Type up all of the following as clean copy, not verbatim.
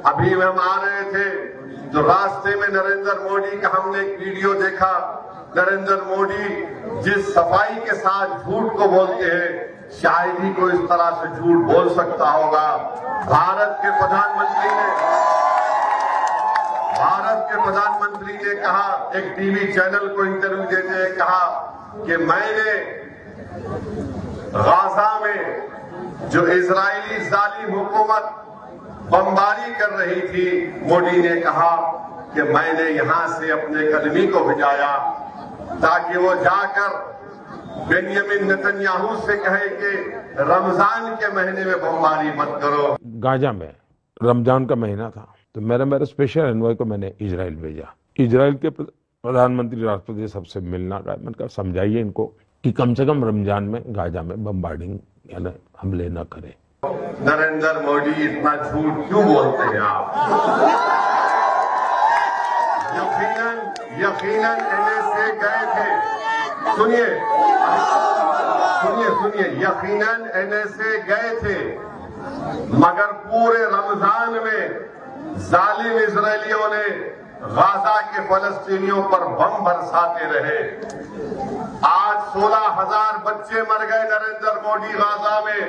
अभी हम आ रहे थे तो रास्ते में नरेंद्र मोदी का हमने एक वीडियो देखा। नरेंद्र मोदी जिस सफाई के साथ झूठ को बोलते हैं, शायद ही कोई इस तरह से झूठ बोल सकता होगा। भारत के प्रधानमंत्री ने कहा, एक टीवी चैनल को इंटरव्यू देते हुए कहा कि मैंने गाजा में जो इजरायली जालिम हुकूमत बमबारी कर रही थी, मोदी ने कहा कि मैंने यहां से अपने कदमी को भिजाया ताकि वो जाकर बेंजामिन नेतन्याहू से कहे कि रमजान के महीने में बमबारी मत करो। गाजा में रमजान का महीना था तो मेरा स्पेशल एनवॉय को मैंने इजराइल भेजा। इजराइल के प्रधानमंत्री राष्ट्रपति सबसे मिलना का, मैंने कहा समझाइए इनको कि कम से कम रमजान में गाजा में बमबार्डिंग यानी हमले न करें। नरेंद्र मोदी इतना झूठ क्यों बोलते हैं आप? यकीनन एनएसए गए थे। सुनिए, यकीनन एनएसए गए थे, मगर पूरे रमजान में जालिम इजरायलियों ने गाजा के फलस्तीनियों पर बम बरसाते रहे। आज 16,000 बच्चे मर गए नरेंद्र मोदी गाजा में,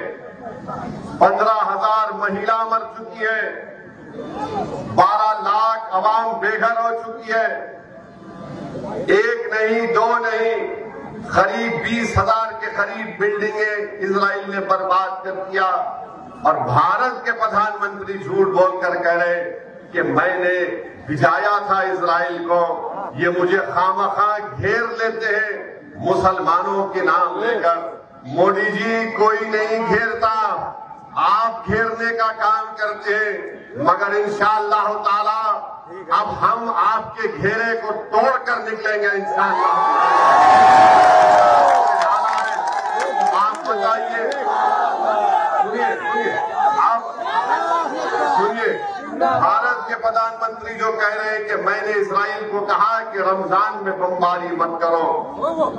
15,000 महिला मर चुकी है, 12 लाख अवाम बेघर हो चुकी है। एक नहीं, दो नहीं, करीब 20,000 के करीब बिल्डिंगें इजराइल ने बर्बाद कर दिया। और भारत के प्रधानमंत्री झूठ बोलकर कह रहे कि मैंने भिजाया था इजराइल को, ये मुझे खामखा घेर लेते हैं मुसलमानों के नाम लेकर। मोदी जी, कोई नहीं घेरता, आप घेरने का काम करते हैं, मगर इंशाअल्लाह ताला अब हम आपके घेरे को तोड़कर निकलेंगे इंशाअल्लाह। आप बताइए, सुनिए, भारत के प्रधानमंत्री जो कह रहे हैं कि मैंने इजराइल को कहा कि रमजान में बमबारी मत करो।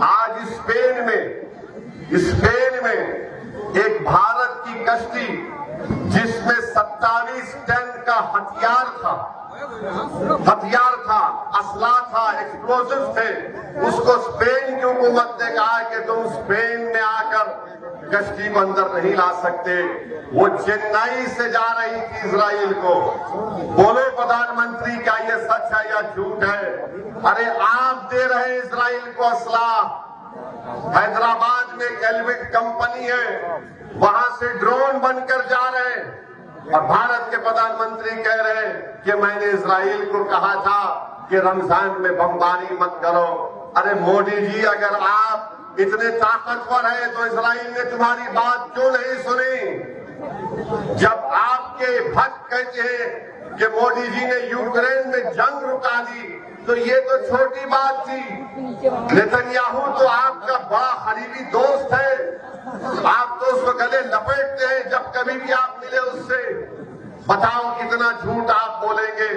आज स्पेन में एक भारत की कश्ती जिसमें 27 टन का हथियार था, असला था, एक्सप्लोजिव थे, उसको स्पेन की हुकूमत ने कहा कि तुम स्पेन में आकर कश्ती को अंदर नहीं ला सकते। वो चेन्नई से जा रही थी इजराइल को। बोलो प्रधानमंत्री, क्या ये सच है या झूठ है? अरे आप दे रहे हैं इजराइल को असला। हैदराबाद में कैलविट कंपनी है, वहां से ड्रोन बनकर जा रहे हैं और भारत के प्रधानमंत्री कह रहे हैं कि मैंने इजराइल को कहा था कि रमजान में बमबारी मत करो। अरे मोदी जी, अगर आप इतने ताकतवर हैं तो इजराइल ने तुम्हारी बात क्यों नहीं सुनी? जब आपके भक्त कहते हैं कि मोदी जी ने यूक्रेन में जंग रुका दी, तो ये तो छोटी बात थी। नेतन्याहू तो आपका बड़ा करीबी दोस्त है, आप तो उसको गले लपेटते हैं जब कभी भी आप मिले उससे। बताओ कितना झूठ आप बोलेंगे।